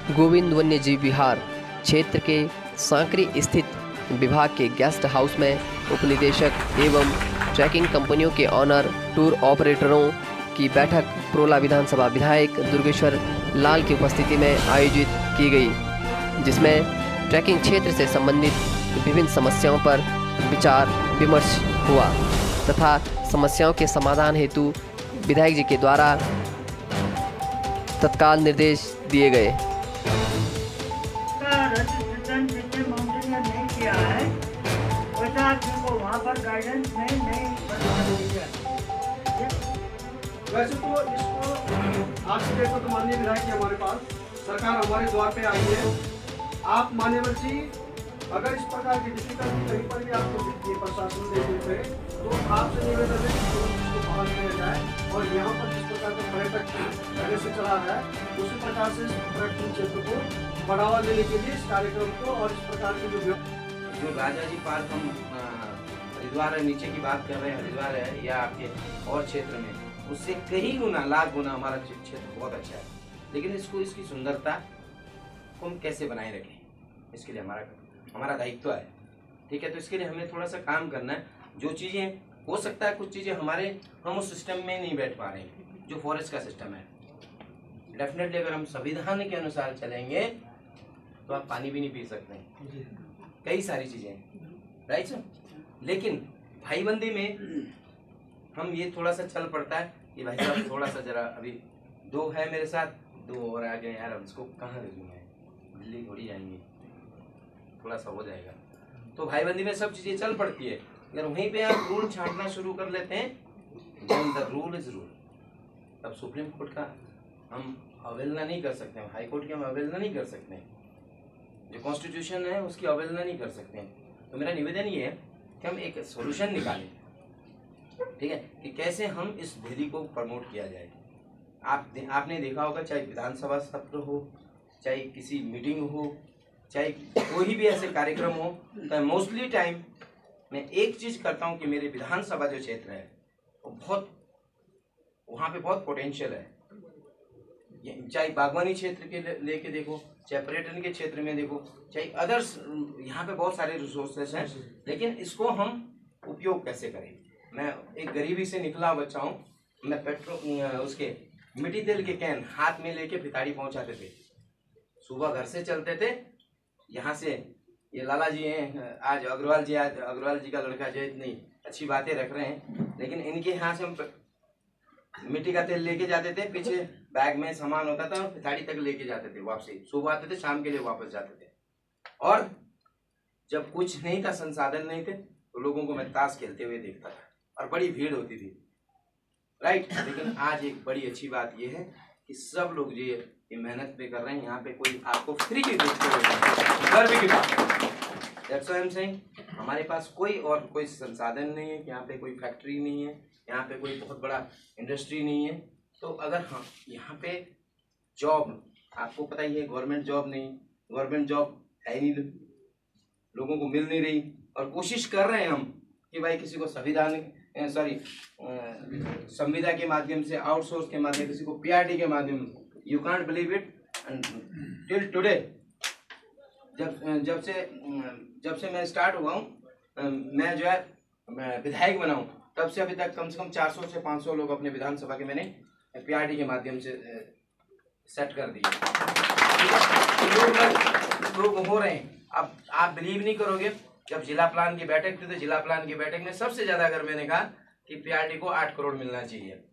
गोविंद वन्यजीव विहार क्षेत्र के सांकरी स्थित विभाग के गेस्ट हाउस में उपनिदेशक एवं ट्रैकिंग कंपनियों के ऑनर टूर ऑपरेटरों की बैठक प्रोला विधानसभा विधायक दुर्गेश्वर लाल की उपस्थिति में आयोजित की गई, जिसमें ट्रैकिंग क्षेत्र से संबंधित विभिन्न समस्याओं पर विचार विमर्श हुआ तथा समस्याओं के समाधान हेतु विधायक जी के द्वारा तत्काल निर्देश दिए गए। वैसे तो इसको आज की डेट में तो माननीय विधायक जी हमारे पास सरकार हमारे द्वार पे आई है। आप मान्यवर जी अगर इस प्रकार की डिफिकल्टी कहीं पर भी आपको दिखती है प्रशासन से तो आपसे निवेदन है कि इसको बहाल किया जाए और यहाँ पर जिस प्रकार का पर्यटक पहले से चला रहा है उसी प्रकार से इस पर्यटन क्षेत्र को बढ़ावा देने के लिए इस कार्यक्रम को और इस प्रकार की जो राजा जी पार्क हम हरिद्वार नीचे की बात कर रहे हैं, हरिद्वार है या आपके और क्षेत्र में उससे कई गुना लाख गुना हमारा क्षेत्र बहुत अच्छा है, लेकिन इसको इसकी सुंदरता को हम कैसे बनाए रखें इसके लिए हमारा दायित्व है। ठीक है, तो इसके लिए हमें थोड़ा सा काम करना है। जो चीज़ें हो सकता है कुछ चीज़ें हम उस सिस्टम में नहीं बैठ पा रहे हैं जो फॉरेस्ट का सिस्टम है। डेफिनेटली अगर हम संविधान के अनुसार चलेंगे तो आप पानी भी नहीं पी सकते हैं, कई सारी चीज़ें, राइट सर। लेकिन भाईबंदी में हम ये थोड़ा सा चल पड़ता है कि भाई साहब थोड़ा सा जरा अभी दो है मेरे साथ, दो और आ गए यार, उसको कहाँ भेजूंगा, दिल्ली थोड़ी जाएंगे, थोड़ा सा हो जाएगा। तो भाईबंदी में सब चीज़ें चल पड़ती है। अगर वहीं पे आप रूल छांटना शुरू कर लेते हैं, then the rule is rule, तब सुप्रीम कोर्ट का हम अवहेलना नहीं कर सकते हैं, हाई कोर्ट की हम अवहेलना नहीं कर सकते हैं, जो कॉन्स्टिट्यूशन है उसकी अवहेलना नहीं कर सकते हैं। तो मेरा निवेदन ये है कि हम एक सोल्यूशन निकालें, ठीक है, कि कैसे हम इस दिल्ली को प्रमोट किया जाए। आपने देखा होगा, चाहे विधानसभा सत्र हो, चाहे किसी मीटिंग हो, चाहे कोई भी ऐसे कार्यक्रम हो, तो मोस्टली टाइम मैं एक चीज़ करता हूँ कि मेरे विधानसभा जो क्षेत्र है वो वहाँ पे बहुत पोटेंशियल है। चाहे बागवानी क्षेत्र के लेके देखो, चाहे पर्यटन के क्षेत्र में देखो, चाहे अदर्स, यहाँ पे बहुत सारे रिसोर्सेस हैं, लेकिन इसको हम उपयोग कैसे करें। मैं एक गरीबी से निकला बच्चा हूँ, मैं पेट्रोल उसके मिट्टी तेल के कैन हाथ में लेके भिताड़ी पहुँचाते थे, सुबह घर से चलते थे, यहाँ से ये लाला जी हैं आज अग्रवाल जी का लड़का जो इतनी अच्छी बातें रख रहे हैं, लेकिन इनके यहाँ से हम मिट्टी का तेल लेके जाते थे, पीछे बैग में सामान होता था और भिताड़ी तक लेके जाते थे, वापसी सुबह आते थे, शाम के लिए वापस जाते थे। और जब कुछ नहीं था, संसाधन नहीं थे, तो लोगों को मैं ताश खेलते हुए देखता था और बड़ी भीड़ होती थी, राइट। लेकिन आज एक बड़ी अच्छी बात यह है कि सब लोग जो ये मेहनत पे कर रहे हैं, यहाँ पे कोई आपको फ्री की देखते हुए गर्व की बात। That's why I am saying, हमारे पास कोई संसाधन नहीं है, यहाँ पे कोई फैक्ट्री नहीं है, यहाँ पे कोई बहुत बड़ा इंडस्ट्री नहीं है। तो अगर हम यहाँ पे जॉब, आपको पता ही है, गवर्नमेंट जॉब है नहीं, लोगों को मिल नहीं रही, और कोशिश कर रहे हैं हम कि भाई किसी को संविदा के माध्यम से, आउटसोर्स के माध्यम, किसी को पीआरटी के माध्यम। You can't believe it, and till today जब से मैं स्टार्ट हुआ हूँ, मैं जो है विधायक बना हूँ, तब से अभी तक कम से कम 400 से 500 लोग अपने विधानसभा के मैंने पीआरटी के माध्यम से सेट कर दिए। लोग हो रहे हैं। अब आप बिलीव नहीं करोगे, जब जिला प्लान की बैठक थी तो जिला प्लान की बैठक में सबसे ज्यादा अगर मैंने कहा कि पीआरटी को 8 करोड़ मिलना चाहिए,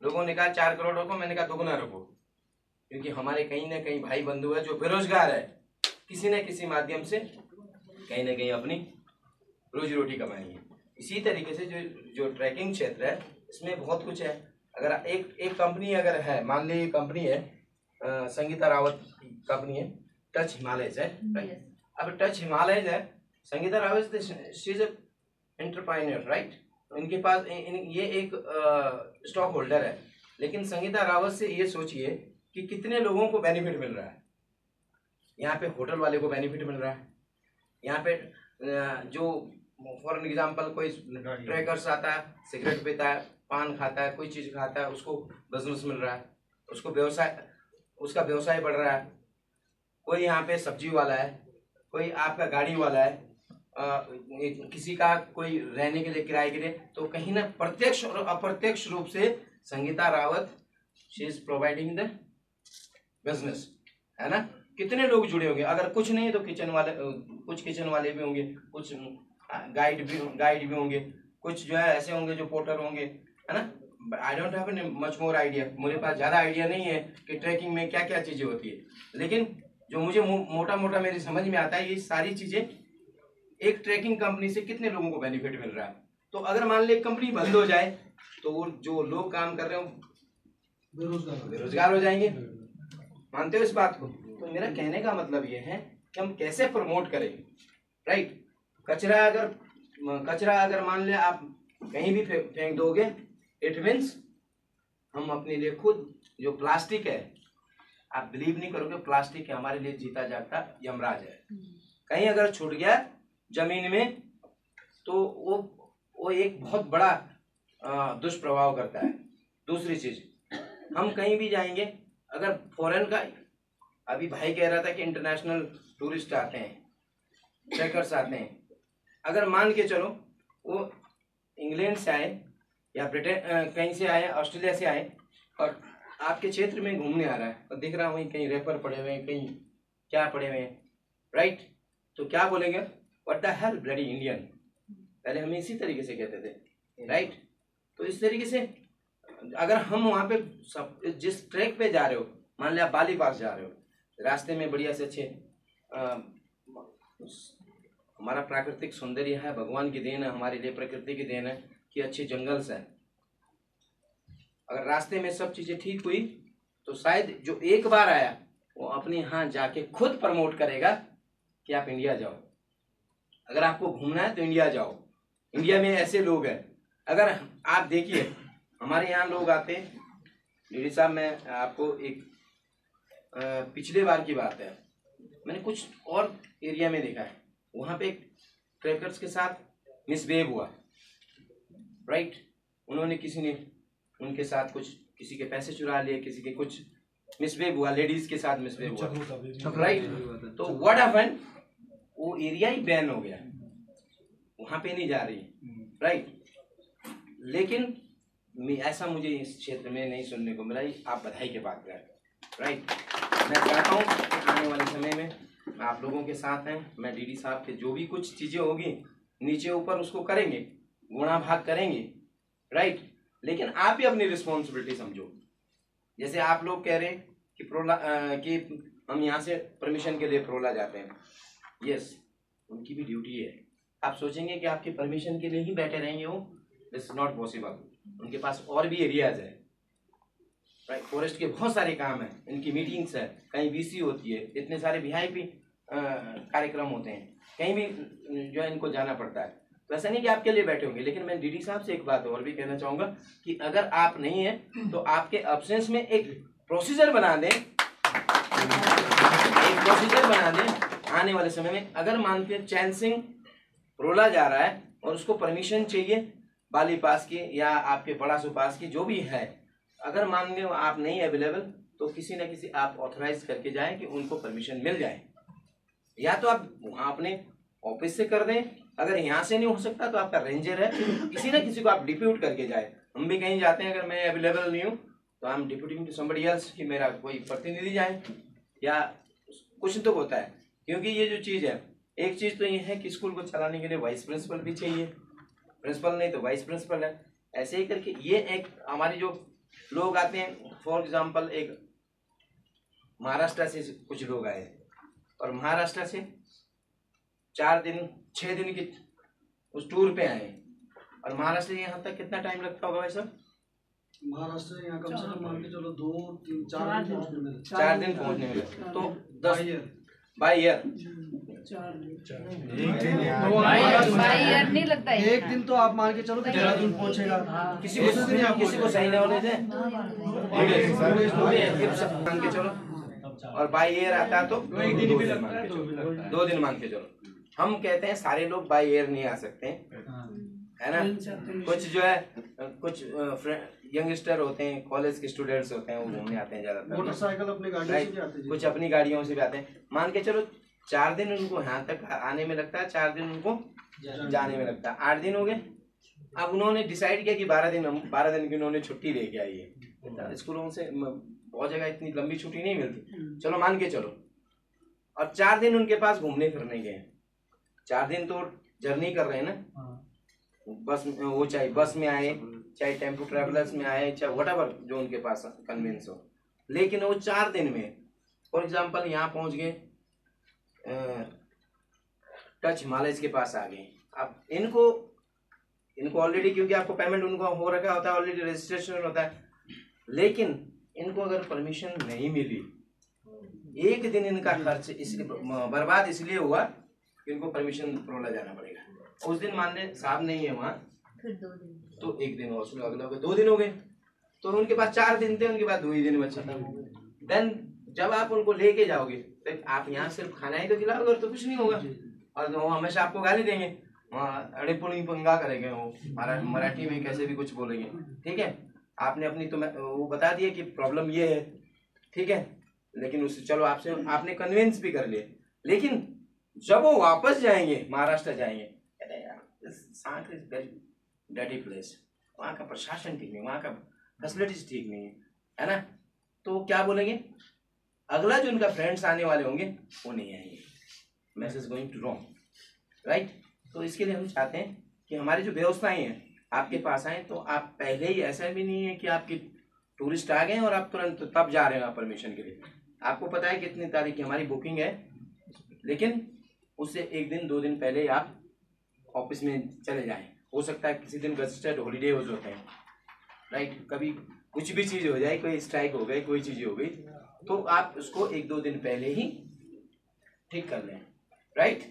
लोगों ने कहा 4 करोड़ रखो, मैंने कहा दुगना रखो, क्योंकि हमारे कहीं ना कहीं भाई बंधु है जो बेरोजगार है, किसी न किसी माध्यम से कहीं ना कहीं अपनी रोजी रोटी कमानी है। इसी तरीके से जो ट्रैकिंग क्षेत्र है, इसमें बहुत कुछ है। अगर एक कंपनी अगर है, मान ली कंपनी है, संगीता रावत कंपनी है, टच हिमालयज है, राइट। अब टच हिमालयज है, Sangeeta Rawat she is entrepreneur, right. इनके पास ये एक स्टॉक होल्डर है, लेकिन संगीता रावत से ये सोचिए कि कितने लोगों को बेनिफिट मिल रहा है। यहाँ पे होटल वाले को बेनिफिट मिल रहा है, यहाँ पे जो फॉर एग्जाम्पल कोई ट्रैकर्स आता है, सिगरेट पीता है, पान खाता है, कोई चीज़ खाता है, उसको बिजनेस मिल रहा है, उसका व्यवसाय बढ़ रहा है। कोई यहाँ पे सब्जी वाला है, कोई आपका गाड़ी वाला है, किसी का कोई रहने के लिए किराए के लिए, तो कहीं ना प्रत्यक्ष और अप्रत्यक्ष रूप से Sangeeta Rawat she is providing the business, है ना। कितने लोग जुड़े होंगे, अगर कुछ नहीं तो कुछ किचन वाले भी होंगे, कुछ गाइड भी होंगे, कुछ जो है ऐसे होंगे जो पोर्टर होंगे, है ना। I don't have much more idea, मुझे पास ज़्यादा आइडिया नहीं है कि ट्रैकिंग में क्या क्या चीज़ें होती है, लेकिन जो मुझे मोटा मोटा मेरी समझ में आता है, ये सारी चीज़ें एक ट्रैकिंग कंपनी से कितने लोगों को बेनिफिट मिल रहा है। तो अगर मान ली कंपनी बंद हो जाए तो वो जो लोग काम कर रहे हो बेरोजगार हो जाएंगे। मानते हो इस बात को? तो मेरा कहने का मतलब ये है कि हम कैसे प्रमोट करेंगे, राइट। कचरा अगर मान लिया आप कहीं भी फेंक दोगे, इट मीन्स हम अपने लिए खुद जो प्लास्टिक है, आप बिलीव नहीं करोगे, प्लास्टिक हमारे लिए जीता जागता यमराज है। कहीं अगर छूट गया जमीन में तो वो एक बहुत बड़ा दुष्प्रभाव करता है। दूसरी चीज, हम कहीं भी जाएंगे, अगर फॉरेन का, अभी भाई कह रहा था कि इंटरनेशनल टूरिस्ट आते हैं, ट्रैकर्स आते हैं, अगर मान के चलो वो इंग्लैंड से आए या ब्रिटेन कहीं से आए, ऑस्ट्रेलिया से आए, और आपके क्षेत्र में घूमने आ रहा है और दिख रहा है वहीं कहीं रैपर पड़े हुए हैं, कहीं क्या पड़े हुए हैं, राइट। तो क्या बोलेंगे? What the hell bloody Indian. पहले हम इसी तरीके से कहते थे, राइट। तो इस तरीके से अगर हम वहाँ पे जिस ट्रैक पे जा रहे हो, मान लिया बाली पास जा रहे हो, रास्ते में बढ़िया से अच्छे हमारा प्राकृतिक सौंदर्य है, भगवान की देन है, हमारे लिए प्रकृति की देन है कि अच्छे जंगल्स हैं। अगर रास्ते में सब चीजें ठीक हुई तो शायद जो एक बार आया वो अपने यहाँ जाके खुद प्रमोट करेगा कि आप इंडिया जाओ। अगर आपको घूमना है तो इंडिया जाओ, इंडिया में ऐसे लोग हैं। अगर आप देखिए हमारे यहाँ लोग आते हैं, डीडी साहब, मैं आपको एक पिछले बार की बात है, मैंने कुछ और एरिया में देखा है, वहाँ पे एक ट्रैकर्स के साथ मिसबिहेव हुआ, राइट। उन्होंने किसी ने उनके साथ कुछ, किसी के पैसे चुरा लिए, किसी के कुछ मिसबिहेव हुआ, लेडीज के साथ मिसबिहेव हुआ, राइट। तो व्हाट हैपेंड, वो एरिया ही बैन हो गया, वहां पे नहीं जा रही, राइट। लेकिन ऐसा मुझे इस क्षेत्र में नहीं सुनने को मिला। आप बधाई के बात करें, राइट। मैं चाहता हूँ आने वाले समय में आप लोगों के साथ हैं, मैं डीडी साहब के जो भी कुछ चीजें होगी नीचे ऊपर उसको करेंगे, गुणा भाग करेंगे, राइट। लेकिन आप ही अपनी रिस्पॉन्सिबिलिटी समझो। जैसे आप लोग कह रहे हैं कि हम यहाँ से परमिशन के लिए प्रोला जाते हैं, यस, उनकी भी ड्यूटी है। आप सोचेंगे कि आपके परमिशन के लिए ही बैठे रहेंगे वो, इट्स नॉट पॉसिबल। उनके पास और भी एरियाज है, राइट। फॉरेस्ट के बहुत सारे काम है, इनकी मीटिंग्स है, कहीं वीसी होती है, इतने सारे वीआईपी कार्यक्रम होते हैं, कहीं भी जो है इनको जाना पड़ता है। तो ऐसा नहीं कि आपके लिए बैठे होंगे। लेकिन मैं डीडी साहब से एक बात और भी कहना चाहूँगा कि अगर आप नहीं हैं तो आपके एब्सेंस में एक प्रोसीजर बना दें, आने वाले समय में। अगर मान के चैन सिंह प्रोला जा रहा है और उसको परमिशन चाहिए बाली पास की या आपके बड़ासू पास की, जो भी है, अगर मान लो आप नहीं अवेलेबल, तो किसी न किसी आप ऑथराइज करके जाएं कि उनको परमिशन मिल जाए। या तो आप वहाँ अपने ऑफिस से कर दें, अगर यहाँ से नहीं हो सकता तो आपका रेंजर है, किसी न किसी को आप डिप्यूट करके जाए। हम भी कहीं जाते हैं, अगर मैं अवेलेबल नहीं हूँ तो I am deputing to somebody else कि मेरा कोई प्रतिनिधि जाए, या कुछ तो होता है। क्योंकि ये जो चीज़ है, एक चीज़ तो ये है कि स्कूल को चलाने के लिए वाइस प्रिंसिपल भी चाहिए, प्रिंसिपल नहीं तो वाइस प्रिंसिपल है। ऐसे ही करके ये एक हमारी जो लोग आते हैं, फॉर एग्जांपल एक महाराष्ट्र से कुछ लोग आए और महाराष्ट्र से 4 दिन 6 दिन की उस टूर पे आए, और महाराष्ट्र यहाँ तक कितना टाइम लगता होगा भाई साहब? महाराष्ट्र से यहाँ कम से कम मान के चलो 2 3 4 दिन पहुँचने में, 4 दिन पहुँचने में लगता। तो 10 बाई ईयर नहीं लगता है। एक दिन तो आप मान के चलो कि देहरादून पहुँचेगा। किसी को सही नहीं होने दें, मान के चलो, और बाई ईयर आता है तो 2 दिन मान के चलो। हम कहते हैं सारे लोग बाई ईयर नहीं आ सकते, है ना। कुछ जो है कुछ यंगस्टर होते हैं, कॉलेज के स्टूडेंट्स होते हैं, वो घूमने आते हैं ज्यादातर, मोटरसाइकिल अपनी गाड़ियों से भी आते हैं। कुछ अपनी गाड़ियों से भी आते हैं। मान के चलो 4 दिन उनको यहाँ तक आने में लगता है, 4 दिन उनको जाने में लगता है, 8 दिन हो गए। अब उन्होंने डिसाइड किया कि 12 दिन की उन्होंने छुट्टी लेके आई है। स्कूलों से बहुत जगह इतनी लंबी छुट्टी नहीं मिलती, चलो मान के चलो। और 4 दिन उनके पास घूमने फिरने गए, 4 दिन तो जर्नी कर रहे हैं ना, बस वो चाहे बस में आए, चाहे टेम्पो ट्रेवलर्स में आए, चाहे व्हाटएवर जो उनके पास कन्वीनियंस हो, लेकिन वो 4 दिन में फॉर एग्जांपल यहाँ पहुंच गए, टच हिमालय के पास आ गए। अब इनको ऑलरेडी, क्योंकि आपको पेमेंट उनको हो रखा होता है, ऑलरेडी रजिस्ट्रेशन होता है, लेकिन इनको अगर परमिशन नहीं मिली, 1 दिन इनका खर्च इसलिए बर्बाद इसलिए हुआ कि इनको परमिशन प्रोला जाना पड़ेगा। उस दिन मान ले साहब नहीं है वहाँ, फिर 2 दिन, तो 1 दिन और अगला 2 दिन हो गए, तो उनके पास 4 दिन थे, उनके पास 2 ही दिन बचा। देन जब आप उनको लेके जाओगे तो आप यहाँ सिर्फ खाना ही तो खिलाओगे और तो कुछ नहीं होगा, और वो हमेशा आपको गाली देंगे, अड़े पुणी पंगा करेंगे, वो मराठी में कैसे भी कुछ बोलेंगे, ठीक है। आपने अपनी तो वो बता दिया कि प्रॉब्लम ये है, ठीक है, लेकिन उससे चलो आपने कन्विंस भी कर लिए, लेकिन जब वो वापस जाएंगे, महाराष्ट्र जाएंगे, Sankri is very dirty place, वहाँ का प्रशासन ठीक नहीं, वहाँ का फैसिलिटीज ठीक नहीं है ना, तो क्या बोलेंगे, अगला जो उनका फ्रेंड्स आने वाले होंगे वो नहीं आएंगे, message going to wrong, right. तो इसके लिए हम चाहते हैं कि हमारी जो व्यवस्थाएं हैं आपके पास आए, तो आप पहले ही, ऐसा भी नहीं है कि आपके टूरिस्ट आ गए और आप तुरंत तब जा रहे हैं परमिशन के लिए। आपको पता है कितनी तारीख की हमारी बुकिंग है, लेकिन उससे 1 दिन 2 दिन पहले आप ऑफिस में चले जाएं। हो सकता है किसी दिन गजटेड हॉलीडे हो होते हैं, राइट, कभी कुछ भी चीज़ हो जाए, कोई स्ट्राइक हो गई, कोई चीज़ हो गई, तो आप उसको 1-2 दिन पहले ही ठीक कर लें, राइट।